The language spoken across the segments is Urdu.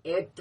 8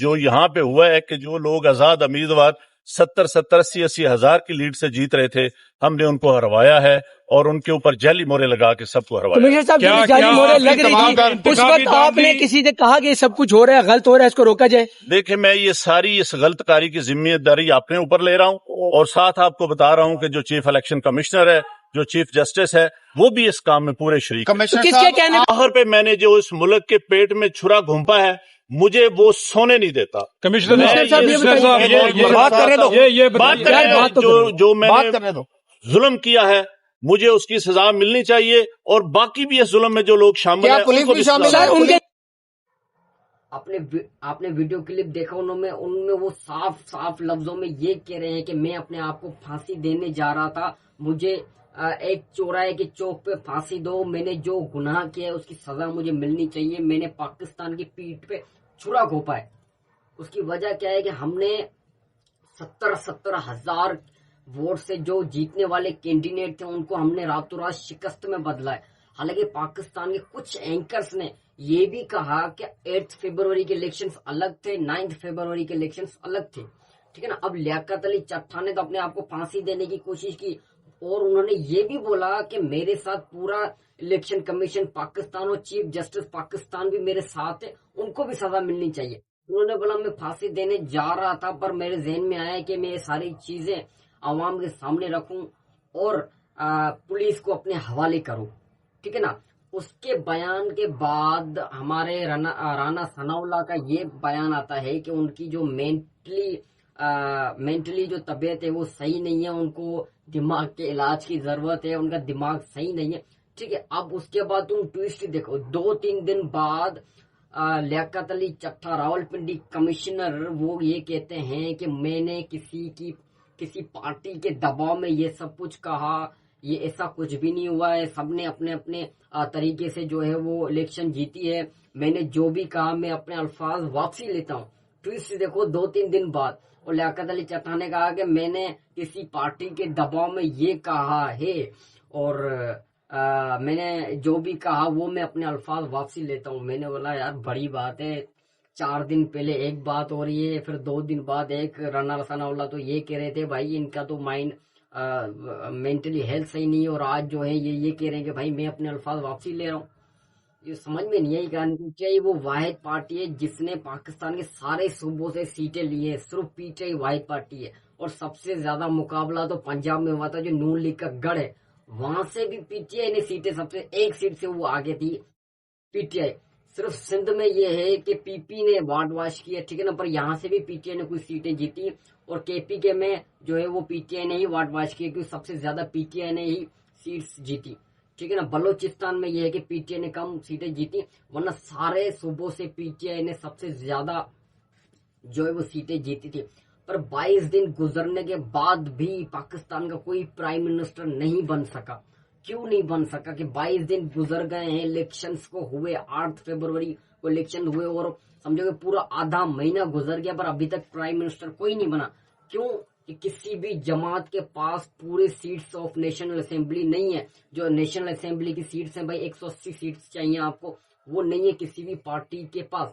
جو یہاں پہ ہوا ہے کہ جو لوگ آزاد امیدوار 70-80 ہزار کی لیڈ سے جیت رہے تھے، ہم نے ان کو ہروایا ہے اور ان کے اوپر جعلی مورے لگا کے سب کو ہروایا. کمشنر صاحب جب جعلی مورے لگ رہی تھی اس وقت آپ نے کسی سے کہا کہ یہ سب کچھ ہو رہا ہے، غلط ہو رہا ہے، اس کو روکا جائے؟ دیکھیں میں یہ ساری اس غلط کاری کی ذمہ داری اپنے اوپر لے رہا ہوں اور ساتھ آپ کو بتا رہا ہوں کہ جو چیف الیکشن کمشنر ہے، جو چیف جسٹس ہے، وہ بھی اس کام میں پورے شریک ہیں. تو کس کے کہنے آخر پہ میں نے جو اس ملک کے پیٹ میں چھرا گھونپا ہے مجھے وہ سونے نہیں دیتا. کمشنر صاحب یہ بات کرنے دو، جو میں نے ظلم کیا ہے مجھے اس کی سزا ملنی چاہیے اور باقی بھی اس ظلم میں جو لوگ شامل ہیں ان کو بھی سزا. آپ نے ویڈیو کلپ دیکھا، ان میں وہ صاف لفظوں میں یہ کہہ رہے ہیں کہ میں اپنے آپ کو پھانسی دینے جا رہا تھا، مجھے ایک چوراہے کے چوک پہ پھانسی دو، میں نے جو گناہ کیا ہے اس کی سزا مجھے ملنی چاہیے. میں نے پاکستان کی پیٹھ پہ چھرا گھونپا ہے. اس کی وجہ کیا ہے کہ ہم نے 70 ہزار ووٹ سے جو جیتنے والے کینڈیڈیٹ تھے ان کو ہم نے راتوں رات شکست میں بدلا ہے. حالانکہ پاکستان کے کچھ اینکرز نے یہ بھی کہا کہ 8 فروری کے الیکشنز الگ تھے، 9 فروری کے الیکشنز الگ تھے. ٹھیک ہے نا. اب لیاقت علی چٹھا نے تو اپنے آپ کو پھانسی دینے کی کوشش کی اور انہوں نے یہ بھی بولا کہ میرے ساتھ پورا الیکشن کمیشن پاکستان اور چیف جسٹس پاکستان بھی میرے ساتھ ہے، ان کو بھی سزا ملنی چاہیے. انہوں نے بولا میں پھانسی دینے جا رہا تھا پر میرے ذہن میں آیا کہ میں یہ ساری چیزیں عوام کے سامنے رکھوں اور پولیس کو اپنے حوالے کروں. ٹھیک ہے نا. اس کے بیان کے بعد ہمارے رانا ثناء اللہ کا یہ بیان آتا ہے کہ ان کی جو مینٹلی جو طبیعت ہے وہ صحیح نہیں ہے، ان کو دماغ کے علاج کی ضرورت ہے، ان کا دماغ صحیح نہیں ہے. ٹھیک ہے. اب اس کے بعد تم ٹویسٹ دیکھو، 2-3 دن بعد لیاقت علی چٹھا راولپنڈی کمشنر وہ یہ کہتے ہیں کہ میں نے کسی پارٹی کے دباؤ میں یہ سب کچھ کہا، یہ ایسا کچھ بھی نہیں ہوا ہے، سب نے اپنے اپنے طریقے سے جو ہے وہ الیکشن جیتی ہے، میں نے جو بھی کہا میں اپنے الفاظ واپسی لیتا ہوں. ٹویسٹ دیکھو 2-3 دن بعد اور لیاقت علی چٹھا نے کہا کہ میں نے کسی پارٹی کے دباؤ میں یہ کہا ہے اور میں نے جو بھی کہا وہ میں اپنے الفاظ واپسی لیتا ہوں. میں نے بولا یار بڑی بات ہے، 4 دن پہلے ایک بات ہو رہی ہے، پھر 2 دن بعد ایک. رانا ثناء اللہ تو یہ کہہ رہے تھے بھائی ان کا تو مائنڈ مینٹلی ہیلتھ صحیح نہیں ہے اور آج جو ہے یہ کہہ رہے ہیں کہ بھائی میں اپنے الفاظ واپسی لے رہا ہوں. یہ سمجھ میں نہیں آئی کہانی. چاہیے وہ واحد پارٹی ہے جس نے پاکستان کے سارے صوبوں سے سیٹیں لی ہیں، صرف پی ٹی آئی واحد پارٹی ہے. اور سب سے زیادہ مقابلہ تو پنجاب میں ہوا تھا جو نون لیگ کا گڑھ ہے، وہاں سے بھی پی ٹی آئی نے سیٹیں سب سے 1 سیٹ سے وہ آگے تھی پی ٹی آئی. صرف سندھ میں یہ ہے کہ پی پی نے وارڈ واش کیا. ٹھیک ہے نا. پر یہاں سے بھی پی ٹی آئی نے کچھ سیٹیں جیتی اور کے پی کے میں جو ہے وہ پی ٹی آئی نے ہی وارڈ واش کیا کیونکہ سب سے زیادہ پی ٹی آئی نے ہی سیٹس جیتی. ٹھیک ہے نا. بلوچستان میں یہ ہے کہ پی ٹی آئی نے کم سیٹیں جیتی ورنہ سارے صوبوں سے پی ٹی آئی نے سب سے زیادہ جو ہے وہ سیٹیں جیتی تھی. پر 22 دن گزرنے کے بعد بھی پاکستان کا کوئی پرائم منسٹر نہیں بن سکا. کیوں نہیں بن سکا کہ 22 دن گزر گئے ہیں، الیکشنز کو ہوئے 8 فروری کو الیکشن ہوئے اور سمجھو کہ پورا آدھا مہینہ گزر گیا پر ابھی تک پرائم منسٹر کوئی نہیں بنا. کیوں کہ کسی بھی جماعت کے پاس پورے سیٹس آف نیشنل اسمبلی نہیں ہے. جو نیشنل اسمبلی کی سیٹس ہیں بھائی 180 سیٹس چاہیے آپ کو، وہ نہیں ہے کسی بھی پارٹی کے پاس.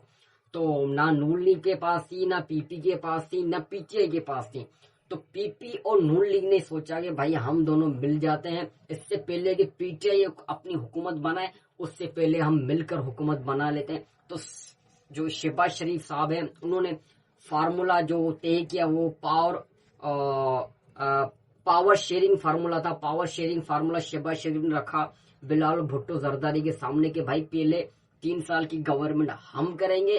تو نہ نون لیگ کے پاس تھی، نہ پی پی کے پاس تھی، نہ پی ٹی آئی کے پاس تھی. تو پی پی اور نون لیگ نے سوچا کہ بھائی ہم دونوں مل جاتے ہیں، اس سے پہلے کہ پی ٹی آئی اپنی حکومت بنائے اس سے پہلے ہم مل کر حکومت بنا لیتے ہیں. تو جو شہباز شریف صاحب ہیں انہوں نے فارمولا جو طے کیا وہ پاور شیئرنگ فارمولا تھا. پاور شیئرنگ فارمولا شہباز شریف نے رکھا بلال بھٹو زرداری کے سامنے کہ بھائی پہلے 3 سال کی گورنمنٹ ہم کریں گے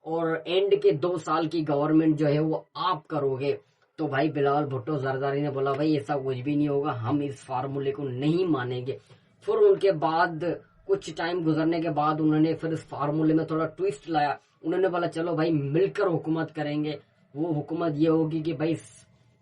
اور اینڈ کے 2 سال کی گورنمنٹ جو ہے وہ آپ کرو گے. تو بھائی بلال بھٹو زرداری نے بولا بھائی ایسا کچھ بھی نہیں ہوگا، ہم اس فارمولے کو نہیں مانیں گے. پھر ان کے بعد کچھ ٹائم گزرنے کے بعد انہوں نے پھر اس فارمولے میں تھوڑا ٹویسٹ لایا. انہوں نے بولا چلو بھائی مل کر حکومت کریں گے. وہ حکومت یہ ہوگی کہ بھائی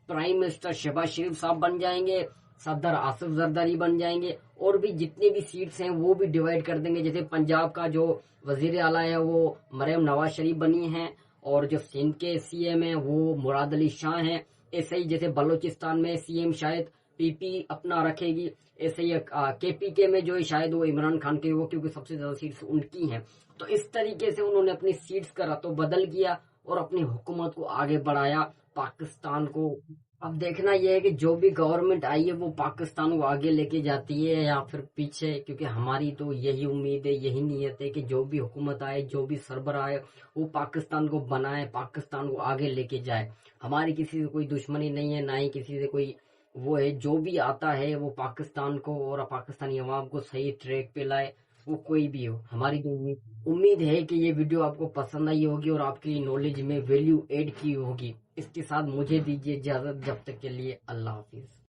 پرائم منسٹر شہباز شریف صاحب بن جائیں گے، صدر آصف زرداری بن جائیں گے اور بھی جتنے بھی سیٹس ہیں وہ بھی ڈیوائڈ کر دیں گے. جیسے پنجاب کا جو وزیر اعلیٰ ہے وہ مریم نواز شریف بنی ہیں اور جو سندھ کے سی ایم ہیں وہ مراد علی شاہ ہیں. ایسے ہی جیسے بلوچستان میں سی ایم شاید پی پی اپنا رکھے گی، ایسے ہی کے پی کے میں جو ہے شاید وہ عمران خان کے وہ کیونکہ سب سے زیادہ سیٹس ان کی ہیں. تو تو اس طریقے سے انہوں نے اپنی سیٹس کا رتو بدل کیا اور اپنی حکومت کو آگے بڑھایا پاکستان کو۔ اب دیکھنا یہ ہے کہ جو بھی گورنمنٹ آئی ہے وہ پاکستان کو آگے لے کے جاتی ہے یا پھر پیچھے، کیونکہ ہماری تو یہی امید ہے، یہی نیت ہے کہ جو بھی حکومت آئے، جو بھی سربراہ آئے، وہ پاکستان کو بنائے، پاکستان کو آگے لے کے جائے۔ ہماری کسی سے کوئی دشمنی نہیں ہے، نہ ہی کسی سے کوئی وہ ہے، جو بھی آتا ہے وہ پاکستان کو اور پاکستانی عوام کو صحیح ٹریک پہ لائے، وہ کوئی بھی ہو۔ ہماری تو امید ہے کہ یہ ویڈیو آپ کو پسند آئی ہوگی اور آپ کی نالج میں ویلیو ایڈ کی ہوگی۔ اس کے ساتھ مجھے دیجیے اجازت، جب تک کے لیے اللہ حافظ۔